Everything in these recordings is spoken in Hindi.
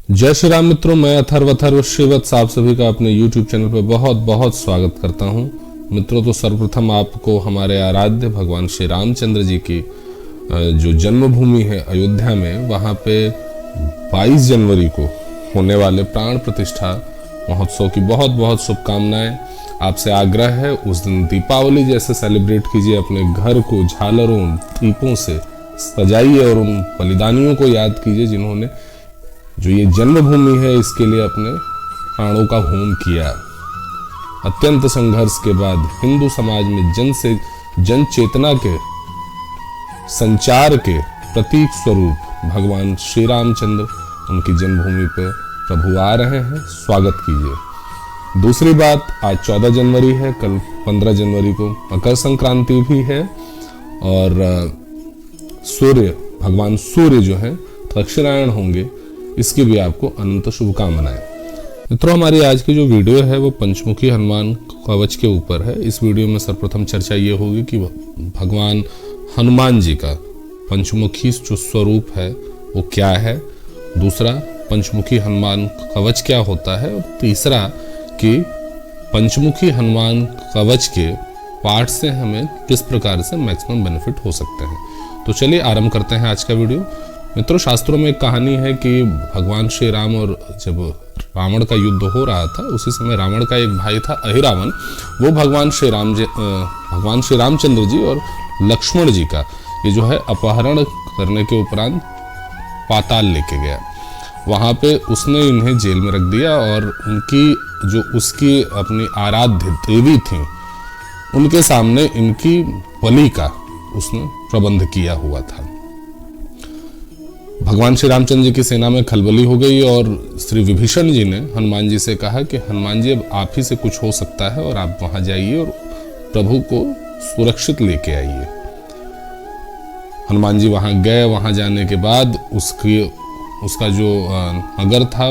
जय श्री राम मित्रों, मैं अथर्व श्रीवत्स आप सभी का अपने YouTube चैनल पर बहुत बहुत स्वागत करता हूं। मित्रों, तो सर्वप्रथम आपको हमारे आराध्य भगवान श्री रामचंद्र जी की जो जन्मभूमि है अयोध्या में, वहां पे 22 जनवरी को होने वाले प्राण प्रतिष्ठा महोत्सव की बहुत बहुत शुभकामनाएं। आपसे आग्रह है उस दिन दीपावली जैसे सेलिब्रेट कीजिए, अपने घर को झालरों दीपों से सजाइए और उन बलिदानियों को याद कीजिए जिन्होंने जो ये जन्मभूमि है इसके लिए अपने प्राणों का होम किया। अत्यंत संघर्ष के बाद हिंदू समाज में जन चेतना के संचार के प्रतीक स्वरूप भगवान श्री रामचंद्र उनकी जन्मभूमि पर प्रभु आ रहे हैं, स्वागत कीजिए। दूसरी बात, आज 14 जनवरी है, कल 15 जनवरी को मकर संक्रांति भी है और भगवान सूर्य जो है दक्षिणायन होंगे, इसकी भी आपको अनंत शुभकामनाएं। मित्रों, हमारी आज की जो वीडियो है वो पंचमुखी हनुमान कवच के ऊपर है। इस वीडियो में सर्वप्रथम चर्चा ये होगी कि भगवान हनुमान जी का पंचमुखी जो स्वरूप है वो क्या है, दूसरा पंचमुखी हनुमान कवच क्या होता है, और तीसरा कि पंचमुखी हनुमान कवच के पाठ से हमें किस प्रकार से मैक्सिमम बेनिफिट हो सकते हैं। तो चलिए आरंभ करते हैं आज का वीडियो। मित्रों, शास्त्रों में एक कहानी है कि भगवान श्री राम और जब रावण का युद्ध हो रहा था, उसी समय रावण का एक भाई था अहिरावण, वो भगवान श्री रामचंद्र जी और लक्ष्मण जी का ये जो है अपहरण करने के उपरांत पाताल लेके गया। वहाँ पे उसने इन्हें जेल में रख दिया और उसकी अपनी आराध्य देवी थी, उनके सामने इनकी बलि का उसने प्रबंध किया हुआ था। भगवान श्री रामचंद्र जी की सेना में खलबली हो गई और श्री विभीषण जी ने हनुमान जी से कहा कि हनुमान जी, अब आप ही से कुछ हो सकता है और आप वहां जाइए और प्रभु को सुरक्षित लेके आइए। हनुमान जी वहां गए। वहां जाने के बाद उसका जो नगर था,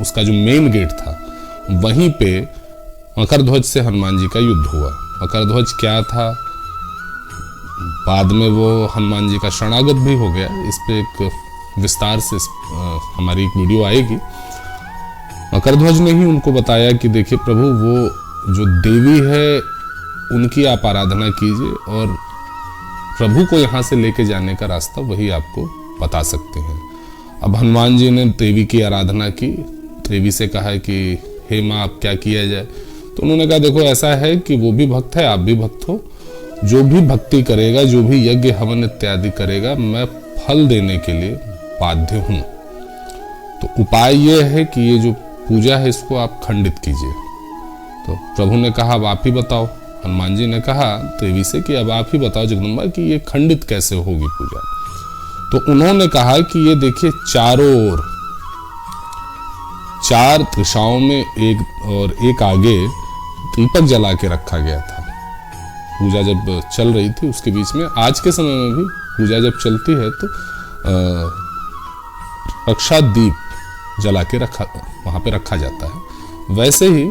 उसका जो मेन गेट था, वहीं पे मकर ध्वज से हनुमान जी का युद्ध हुआ। मकर ध्वज क्या था, बाद में वो हनुमान जी का शरणागत भी हो गया। इस पे एक विस्तार से हमारी एक वीडियो आएगी। मकर ध्वज ने ही उनको बताया कि देखिए प्रभु, वो जो देवी है उनकी आप आराधना कीजिए और प्रभु को यहाँ से लेके जाने का रास्ता वही आपको बता सकते हैं। अब हनुमान जी ने देवी की आराधना की, देवी से कहा कि हे माँ, अब क्या किया जाए। तो उन्होंने कहा देखो, ऐसा है कि वो भी भक्त है, आप भी भक्त हो, जो भी भक्ति करेगा, जो भी यज्ञ हवन इत्यादि करेगा, मैं फल देने के लिए बाध्य हूं। तो उपाय यह है कि ये जो पूजा है इसको आप खंडित कीजिए। तो प्रभु ने कहा अब आप ही बताओ। हनुमान जी ने कहा देवी से कि अब आप ही बताओ जगदम्बा कि ये खंडित कैसे होगी पूजा। तो उन्होंने कहा कि ये देखिए, चारों ओर 4 दिशाओं में एक आगे दीपक जला के रखा गया था। पूजा जब चल रही थी उसके बीच में, आज के समय में भी पूजा जब चलती है तो रक्षा दीप जला के वहां पे रखा जाता है। वैसे ही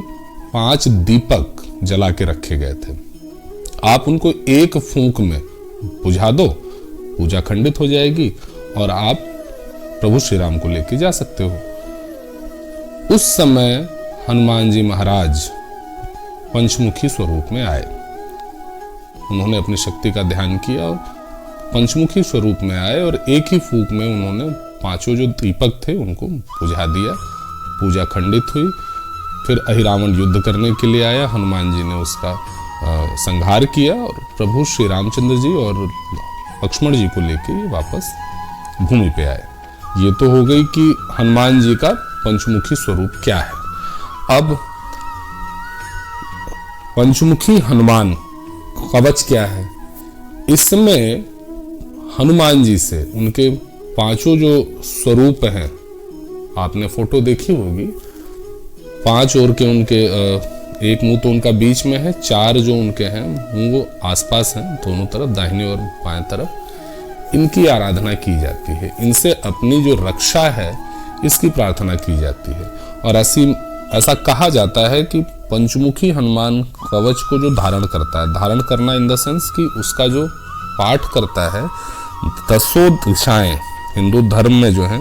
5 दीपक जला के रखे गए थे। आप उनको एक फूंक में बुझा दो, पूजा खंडित हो जाएगी और आप प्रभु श्री राम को लेके जा सकते हो। उस समय हनुमान जी महाराज पंचमुखी स्वरूप में आए। उन्होंने अपनी शक्ति का ध्यान किया और पंचमुखी स्वरूप में आए और एक ही फूंक में उन्होंने 5 जो दीपक थे उनको बुझा दिया। पूजा खंडित हुई। फिर अहिरावण युद्ध करने के लिए आया, हनुमान जी ने उसका संहार किया और प्रभु श्री रामचंद्र जी और लक्ष्मण जी को लेके वापस भूमि पे आए। ये तो हो गई कि हनुमान जी का पंचमुखी स्वरूप क्या है। अब पंचमुखी हनुमान कवच क्या है। इसमें हनुमान जी से उनके 5 जो स्वरूप हैं, आपने फोटो देखी होगी, 5 ओर के उनके एक मुंह तो उनका बीच में है, 4 जो उनके हैं वो आसपास हैं, दोनों तरफ, दाहिने और बाएं तरफ। इनकी आराधना की जाती है। इनसे अपनी जो रक्षा है इसकी प्रार्थना की जाती है। और ऐसा कहा जाता है कि पंचमुखी हनुमान कवच को जो धारण करता है, धारण करना इन द सेंस कि उसका जो पाठ करता है, 10 दिशाएं हिंदू धर्म में जो है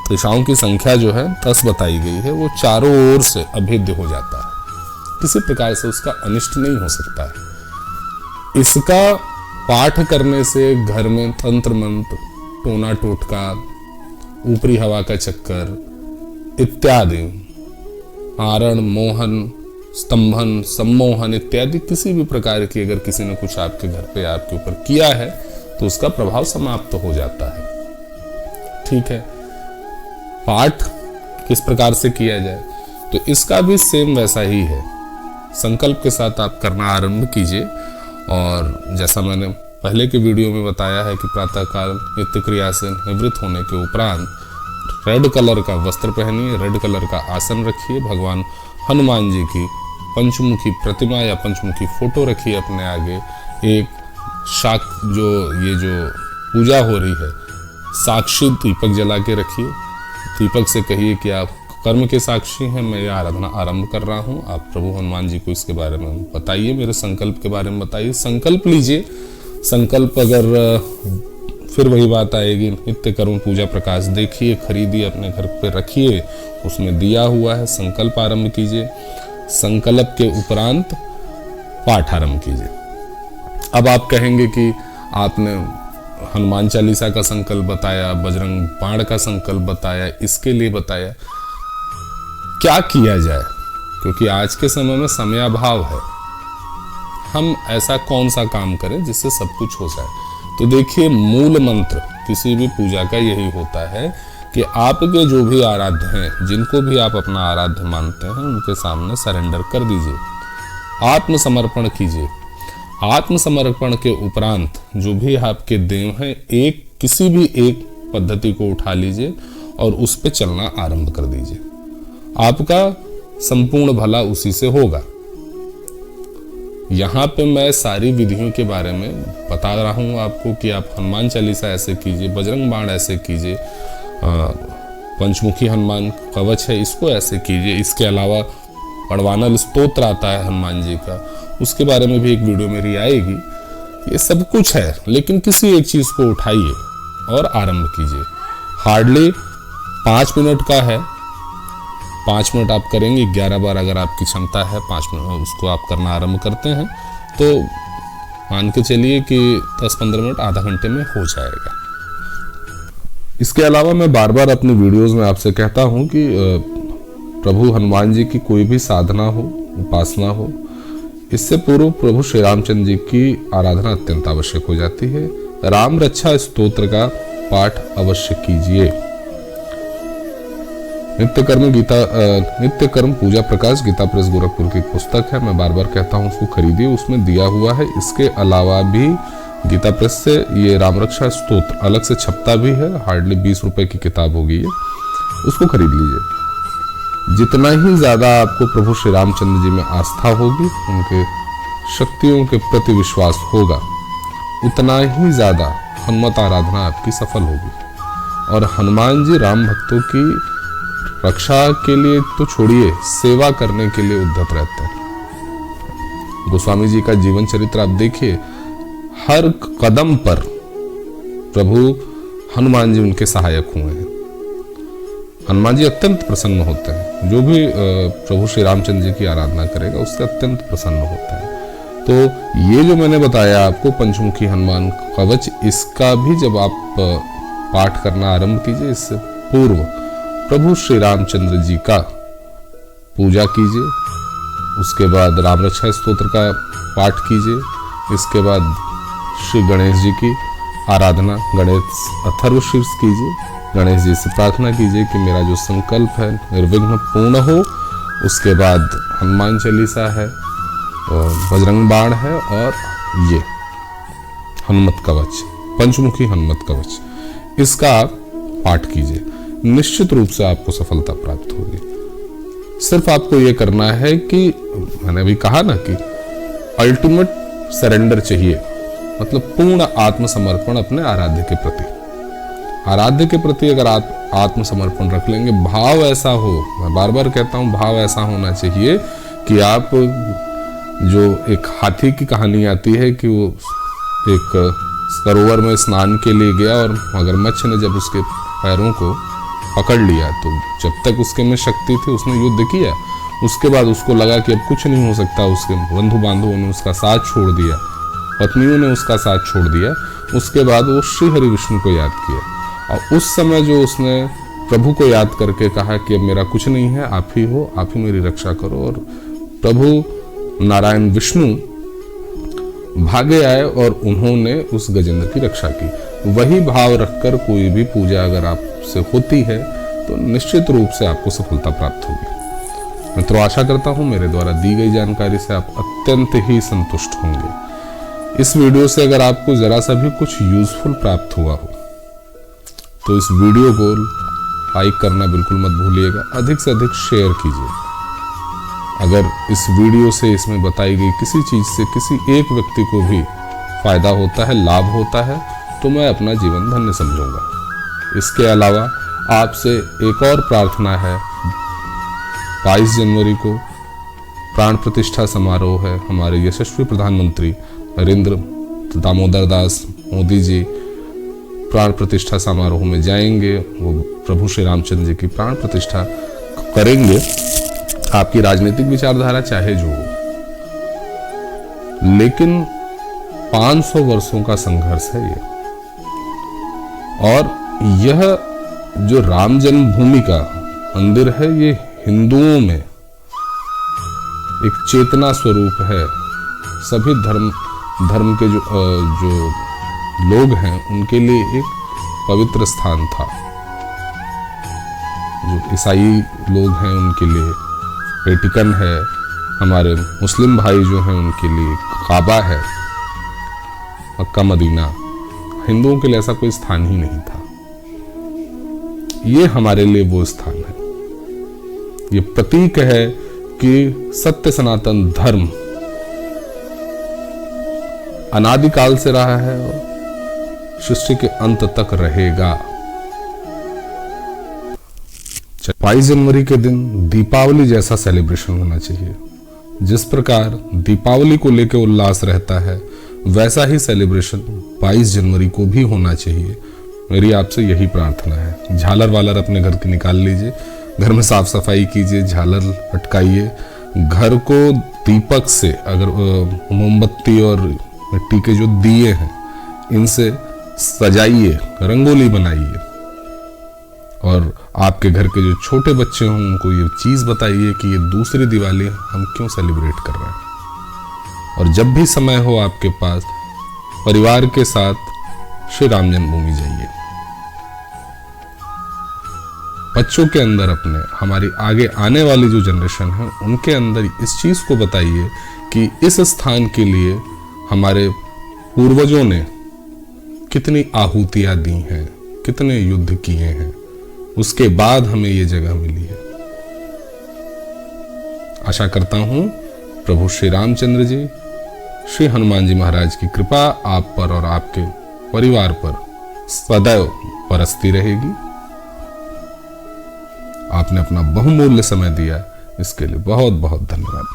दिशाओं की संख्या जो है 10 बताई गई है, वो चारों ओर से अभेद्य हो जाता है, किसी प्रकार से उसका अनिष्ट नहीं हो सकता है। इसका पाठ करने से घर में तंत्र मंत्र, टोना टोटका, ऊपरी हवा का चक्कर इत्यादि, आरण मोहन, स्तंभन, सम्मोहन इत्यादि किसी भी प्रकार की अगर किसी ने कुछ आपके घर पे आपके ऊपर किया है तो उसका प्रभाव समाप्त हो जाता है। ठीक है, पाठ किस प्रकार से किया जाए, तो इसका भी सेम वैसा ही है। संकल्प के साथ आप करना आरंभ कीजिए, और जैसा मैंने पहले के वीडियो में बताया है कि प्रातःकाल नित्य क्रिया से निवृत्त होने के उपरांत रेड कलर का वस्त्र पहनिए, रेड कलर का आसन रखिए, भगवान हनुमान जी की पंचमुखी प्रतिमा या पंचमुखी फोटो रखिए अपने आगे, एक ये जो पूजा हो रही है साक्षी दीपक जला के रखिए। दीपक से कहिए कि आप कर्म के साक्षी हैं, मैं ये आराधना आरंभ कर रहा हूँ, आप प्रभु हनुमान जी को इसके बारे में बताइए, मेरे संकल्प के बारे में बताइए। संकल्प लीजिए। संकल्प अगर फिर वही बात आएगी, नित्य कर्म पूजा प्रकाश देखिए, खरीदिए, अपने घर पे रखिए, उसमें दिया हुआ है, संकल्प आरंभ कीजिए। संकल्प के उपरांत पाठ आरंभ कीजिए। अब आप कहेंगे कि आपने हनुमान चालीसा का संकल्प बताया, बजरंग बाण का संकल्प बताया, इसके लिए बताया, क्या किया जाए? क्योंकि आज के समय में समयाभाव है, हम ऐसा कौन सा काम करें जिससे सब कुछ हो जाए? तो देखिए, मूल मंत्र किसी भी पूजा का यही होता है कि आपके जो भी आराध्य हैं, जिनको भी आप अपना आराध्य मानते हैं, उनके सामने सरेंडर कर दीजिए, आत्मसमर्पण कीजिए। आत्मसमर्पण के उपरांत जो भी आपके देव हैं, किसी भी एक पद्धति को उठा लीजिए और उस पे चलना आरंभ कर दीजिए। आपका संपूर्ण भला उसी से होगा। यहाँ पे मैं सारी विधियों के बारे में बता रहा हूँ आपको कि आप हनुमान चालीसा ऐसे कीजिए, बजरंग बाण ऐसे कीजिए, पंचमुखी हनुमान कवच है इसको ऐसे कीजिए। इसके अलावा पड़वानल स्तोत्र आता है हनुमान जी का, उसके बारे में भी एक वीडियो मेरी आएगी। ये सब कुछ है, लेकिन किसी एक चीज को उठाइए और आरंभ कीजिए। हार्डली 5 मिनट का है, 5 मिनट आप करेंगे, 11 बार अगर आपकी क्षमता है 5 मिनट उसको आप करना आरंभ करते हैं तो मान के चलिए कि 10-15 मिनट आधा घंटे में हो जाएगा। इसके अलावा मैं बार बार अपनी वीडियोस में आपसे कहता हूं कि प्रभु हनुमान जी की कोई भी साधना हो, उपासना हो, इससे पूर्व प्रभु श्री रामचंद्र जी की आराधना अत्यंत आवश्यक हो जाती है। राम रक्षा स्तोत्र का पाठ अवश्य कीजिए। नित्य कर्म पूजा प्रकाश गीता प्रेस गोरखपुर की पुस्तक है, मैं बार बार कहता हूँ उसको खरीदिए, उसमें दिया हुआ है। इसके अलावा भी गीता प्रेस से ये राम रक्षा स्तोत्र अलग से छपता भी है, हार्डली 20 रुपए की किताब होगी ये, उसको खरीद लीजिए। जितना ही ज्यादा आपको प्रभु श्री रामचंद्र जी में आस्था होगी, उनके शक्तियों के प्रति विश्वास होगा, उतना ही ज्यादा हनुमत आराधना आपकी सफल होगी। और हनुमान जी राम भक्तों की रक्षा के लिए तो छोड़िए, सेवा करने के लिए उद्धत रहते हैं। गोस्वामी जी का जीवन चरित्र आप देखिए, हर कदम पर प्रभु हनुमान जी उनके सहायक हुए हैं। हनुमान जी अत्यंत प्रसन्न होते हैं, जो भी प्रभु श्री रामचंद्र जी की आराधना करेगा उससे अत्यंत प्रसन्न होता है। तो ये जो मैंने बताया आपको पंचमुखी हनुमान कवच, इसका भी जब आप पाठ करना आरंभ कीजिए, इससे पूर्व प्रभु श्री रामचंद्र जी का पूजा कीजिए, उसके बाद राम रक्षा स्तोत्र का पाठ कीजिए, इसके बाद श्री गणेश जी की आराधना, गणेश अथर्व शीर्ष कीजिए, गणेश जी से प्रार्थना कीजिए कि मेरा जो संकल्प है निर्विघ्न पूर्ण हो। उसके बाद हनुमान चालीसा है, बजरंग बाण है, और ये हनुमत कवच, पंचमुखी हनुमत कवच, इसका आप पाठ कीजिए। निश्चित रूप से आपको सफलता प्राप्त होगी। सिर्फ आपको ये करना है कि मैंने अभी कहा ना कि अल्टीमेट सरेंडर चाहिए, मतलब पूर्ण आत्मसमर्पण अपने आराध्य के प्रति। आराध्य के प्रति अगर आप आत्मसमर्पण रख लेंगे, भाव ऐसा हो, मैं बार बार कहता हूं, भाव ऐसा होना चाहिए कि आप, जो एक हाथी की कहानी आती है कि वो एक सरोवर में स्नान के लिए गया और मगरमच्छ ने जब उसके पैरों को पकड़ लिया। तो जब तक उसके में शक्ति थी उसने युद्ध किया, उसके बाद उसको लगा कि अब कुछ नहीं हो सकता, उसके बंधु बांधवों ने उसका साथ छोड़ दिया, पत्नियों ने उसका साथ छोड़ दिया। उसके बाद वो श्री हरि विष्णु को याद किया और उस समय जो उसने प्रभु को याद करके कहा कि अब मेरा कुछ नहीं है, आप ही हो, आप ही मेरी रक्षा करो, और प्रभु नारायण विष्णु भागे आए और उन्होंने उस गजेंद्र की रक्षा की। वही भाव रखकर कोई भी पूजा अगर आपसे होती है तो निश्चित रूप से आपको सफलता प्राप्त होगी। मित्रों, आशा करता हूं मेरे द्वारा दी गई जानकारी से आप अत्यंत ही संतुष्ट होंगे। इस वीडियो से अगर आपको जरा सा भी कुछ यूजफुल प्राप्त हुआ हो तो इस वीडियो को लाइक करना बिल्कुल मत भूलिएगा, अधिक से अधिक शेयर कीजिए। अगर इस वीडियो से, इसमें बताई गई किसी चीज से किसी एक व्यक्ति को भी फायदा होता है, लाभ होता है, तो मैं अपना जीवन धन्य समझूंगा। इसके अलावा आपसे एक और प्रार्थना है। 22 जनवरी को प्राण प्रतिष्ठा समारोह है। हमारे यशस्वी प्रधानमंत्री नरेंद्र दामोदर दास मोदी जी प्राण प्रतिष्ठा समारोह में जाएंगे। वो प्रभु श्री रामचंद्र जी की प्राण प्रतिष्ठा करेंगे। आपकी राजनीतिक विचारधारा चाहे जो हो, लेकिन 500 वर्षों का संघर्ष है ये। और यह जो राम जन्मभूमि का मंदिर है, ये हिंदुओं में एक चेतना स्वरूप है। सभी धर्म के जो लोग हैं उनके लिए एक पवित्र स्थान था। जो ईसाई लोग हैं उनके लिए वेटिकन है, हमारे मुस्लिम भाई जो हैं उनके लिए काबा है, मक्का मदीना। हिंदुओं के लिए ऐसा कोई स्थान ही नहीं था। ये हमारे लिए वो स्थान है। ये प्रतीक है कि सत्य सनातन धर्म अनादिकाल से रहा है और सृष्टि के अंत तक रहेगा। 22 जनवरी के दिन दीपावली जैसा सेलिब्रेशन होना चाहिए। जिस प्रकार दीपावली को लेकर उल्लास रहता है, वैसा ही सेलिब्रेशन 22 जनवरी को भी होना चाहिए। मेरी आपसे यही प्रार्थना है। झालर वालर अपने घर के निकाल लीजिए, घर में साफ सफाई कीजिए, झालर लटकाइए, घर को दीपक से, अगर मोमबत्ती और मिट्टी के जो दिए हैं इनसे सजाइए, रंगोली बनाइए। और आपके घर के जो छोटे बच्चे हों उनको ये चीज बताइए कि ये दूसरी दिवाली हम क्यों सेलिब्रेट कर रहे हैं। और जब भी समय हो आपके पास, परिवार के साथ श्री राम जन्मभूमि जाइए। बच्चों के अंदर, अपने हमारी आगे आने वाली जो जनरेशन है उनके अंदर इस चीज को बताइए कि इस स्थान के लिए हमारे पूर्वजों ने कितनी आहुतियां दी हैं, कितने युद्ध किए हैं, उसके बाद हमें ये जगह मिली है। आशा करता हूं प्रभु श्री रामचंद्र जी, श्री हनुमान जी महाराज की कृपा आप पर और आपके परिवार पर सदैव बरसती रहेगी। आपने अपना बहुमूल्य समय दिया, इसके लिए बहुत बहुत धन्यवाद।